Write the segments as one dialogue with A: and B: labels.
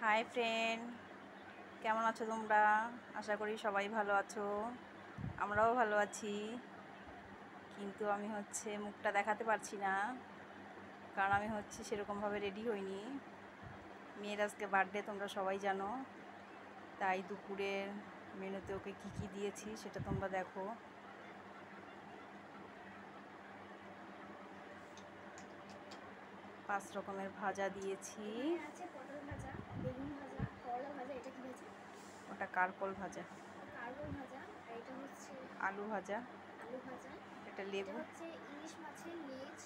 A: Hi friend, কেমন আছো তোমরা? আশা করি সবাই ভালো আছো। আমরাও ভালো আছি, কিন্তু আমি মুখটা দেখাতে পারছি না, কারণ আমি সেরকমভাবে রেডি হইনি। মেয়ের আজকে বার্থডে, তোমরা সবাই জানো। তাই দুপুরের মেনুতে ওকে কী কী দিয়েছি সেটা তোমরা দেখো। 5 রকমের ভাজা দিয়েছি।
B: পটল ভাজা, বেগুন ভাজা, করলা ভাজা। এটা কি ভাজা?
A: ওটা কারকল ভাজা।
B: কারকল ভাজা। আর এটা হচ্ছে
A: আলু ভাজা।
B: আলু ভাজা।
A: এটা লেবু।
B: এটা হচ্ছে ইলিশ মাছের লেজ।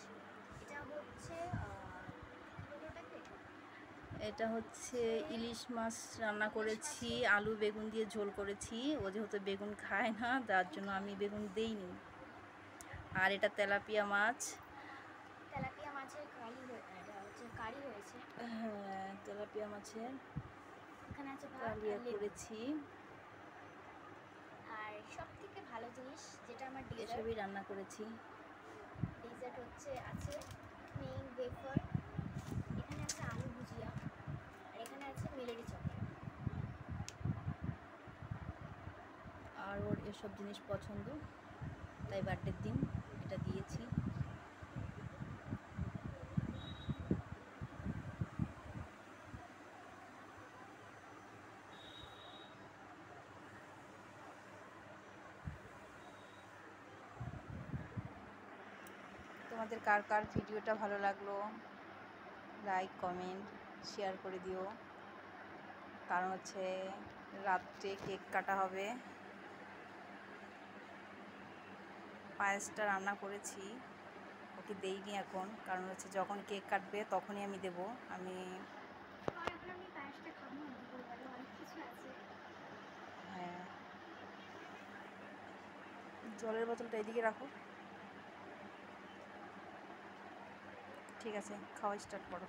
B: এটা হচ্ছে
A: এটা ইলিশ মাছ রান্না করেছি, আলু বেগুন দিয়ে ঝোল করেছি। ও যেহেতু বেগুন খায় না, তার জন্য আমি বেগুন দেইনি। আর এটা তেলাপিয়া মাছ।
B: তেলাপিয়া মাছের কারি হয়েছে।
A: হ্যাঁ, তেলাপিয়া মাছের
B: এখানে আছে
A: কালিয়া করেছি।
B: আর সব থেকে ভালো জিনিস যেটা আমার
A: এসবই রান্না করেছি।
B: ডেজার্ট আছে মেইন ওয়েফার। এখানে আছে আলু ভুজিয়া। আর এখানে আছে মেলেরি চকলেট।
A: আর ওর এসব জিনিস পছন্দ, তাই বার্থডের দিন এটা দিয়েছি। তোমাদের কার কার ভিডিওটা ভালো লাগলো লাইক কমেন্ট শেয়ার করে দিও, কারণ রাত্রে কেক কাটা হবে। পায়েসটা রান্না করেছি, ওকে দেইনি এখন, কারণ যখন কেক কাটবে তখনই আমি দেব। হ্যাঁ, জলের বোতলটা এদিকে রাখো। ঠিক আছে, খাওয়া স্টার্ট করো।